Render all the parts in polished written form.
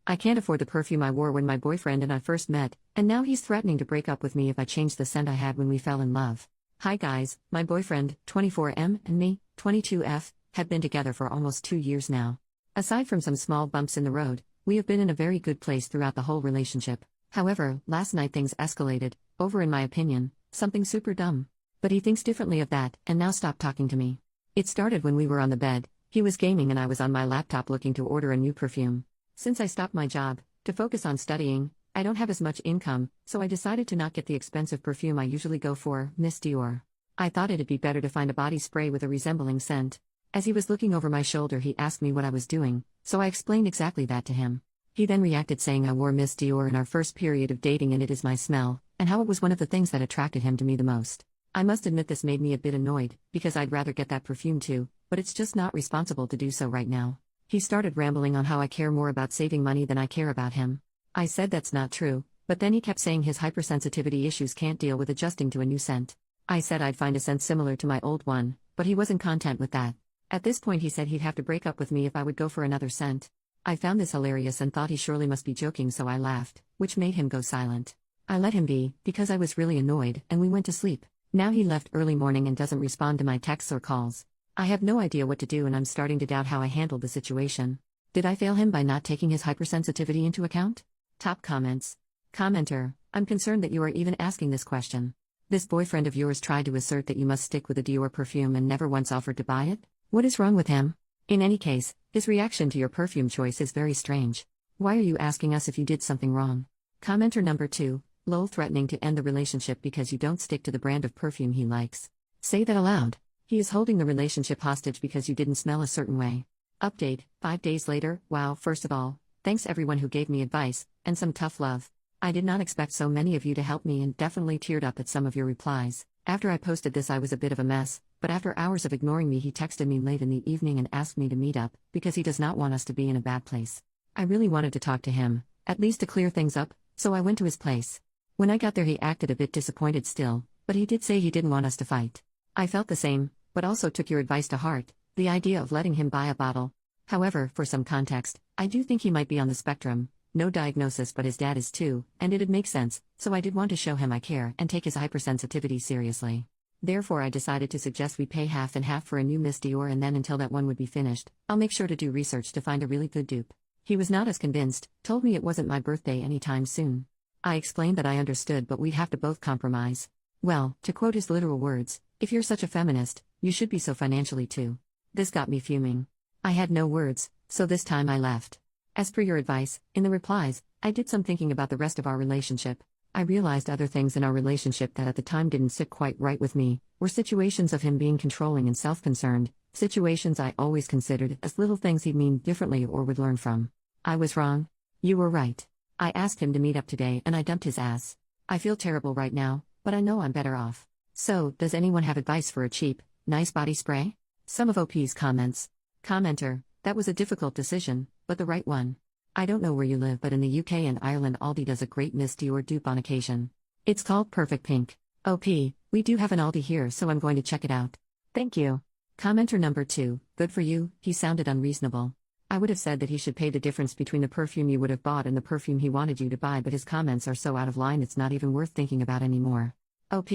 I can't afford the perfume I wore when my boyfriend and I first met, and now he's threatening to break up with me if I change the scent I had when we fell in love. Hi guys, my boyfriend, 24M, and me, 22F, have been together for almost 2 years now. Aside from some small bumps in the road, we have been in a very good place throughout the whole relationship. However, last night things escalated, over in my opinion, something super dumb. But he thinks differently of that, and now stopped talking to me. It started when we were on the bed, he was gaming and I was on my laptop looking to order a new perfume. Since I stopped my job, to focus on studying, I don't have as much income, so I decided to not get the expensive perfume I usually go for, Miss Dior. I thought it'd be better to find a body spray with a resembling scent. As he was looking over my shoulder he asked me what I was doing, so I explained exactly that to him. He then reacted saying I wore Miss Dior in our first period of dating and it is my smell, and how it was one of the things that attracted him to me the most. I must admit this made me a bit annoyed, because I'd rather get that perfume too, but it's just not responsible to do so right now. He started rambling on how I care more about saving money than I care about him. I said that's not true, but then he kept saying his hypersensitivity issues can't deal with adjusting to a new scent. I said I'd find a scent similar to my old one, but he wasn't content with that. At this point he said he'd have to break up with me if I would go for another scent. I found this hilarious and thought he surely must be joking, so I laughed, which made him go silent. I let him be, because I was really annoyed, and we went to sleep. Now he left early morning and doesn't respond to my texts or calls. I have no idea what to do and I'm starting to doubt how I handled the situation. Did I fail him by not taking his hypersensitivity into account? Top comments. Commenter, I'm concerned that you are even asking this question. This boyfriend of yours tried to assert that you must stick with a Dior perfume and never once offered to buy it? What is wrong with him? In any case, his reaction to your perfume choice is very strange. Why are you asking us if you did something wrong? Commenter number 2, lol, threatening to end the relationship because you don't stick to the brand of perfume he likes. Say that aloud. He is holding the relationship hostage because you didn't smell a certain way. Update, 5 days later. Wow, first of all, thanks everyone who gave me advice, and some tough love. I did not expect so many of you to help me and definitely teared up at some of your replies. After I posted this I was a bit of a mess, but after hours of ignoring me he texted me late in the evening and asked me to meet up, because he does not want us to be in a bad place. I really wanted to talk to him, at least to clear things up, so I went to his place. When I got there he acted a bit disappointed still, but he did say he didn't want us to fight. I felt the same, but also took your advice to heart, the idea of letting him buy a bottle. However, for some context, I do think he might be on the spectrum. No diagnosis, but his dad is too, and it'd make sense, so I did want to show him I care and take his hypersensitivity seriously. Therefore I decided to suggest we pay half and half for a new Miss Dior, and then until that one would be finished, I'll make sure to do research to find a really good dupe. He was not as convinced, told me it wasn't my birthday anytime soon. I explained that I understood but we'd have to both compromise. Well, to quote his literal words, if you're such a feminist, you should be so financially too. This got me fuming. I had no words, so this time I left. As per your advice, in the replies, I did some thinking about the rest of our relationship. I realized other things in our relationship that at the time didn't sit quite right with me, were situations of him being controlling and self-concerned, situations I always considered as little things he'd mean differently or would learn from. I was wrong. You were right. I asked him to meet up today and I dumped his ass. I feel terrible right now, but I know I'm better off. So, does anyone have advice for a cheap, nice body spray? Some of OP's comments. Commenter, that was a difficult decision, but the right one. I don't know where you live, but in the UK and Ireland Aldi does a great Miss Dior dupe on occasion. It's called Perfect Pink. OP, we do have an Aldi here, so I'm going to check it out. Thank you. Commenter number 2, good for you, he sounded unreasonable. I would have said that he should pay the difference between the perfume you would have bought and the perfume he wanted you to buy, but his comments are so out of line it's not even worth thinking about anymore. OP,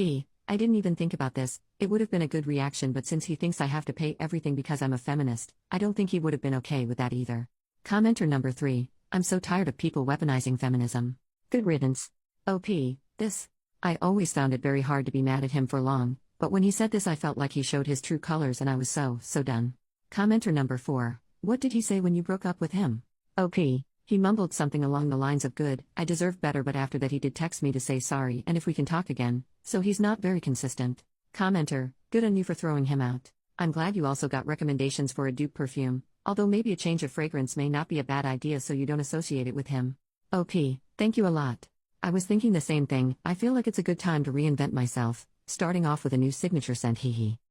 I didn't even think about this, it would have been a good reaction, but since he thinks I have to pay everything because I'm a feminist, I don't think he would have been okay with that either. Commenter number 3, I'm so tired of people weaponizing feminism. Good riddance. OP, this. I always found it very hard to be mad at him for long, but when he said this I felt like he showed his true colors and I was so done. Commenter number 4, what did he say when you broke up with him? OP, he mumbled something along the lines of good, I deserve better, but after that he did text me to say sorry and if we can talk again, so he's not very consistent. Commenter, good on you for throwing him out. I'm glad you also got recommendations for a dupe perfume, although maybe a change of fragrance may not be a bad idea so you don't associate it with him. OP, thank you a lot. I was thinking the same thing, I feel like it's a good time to reinvent myself, starting off with a new signature scent, hee hee.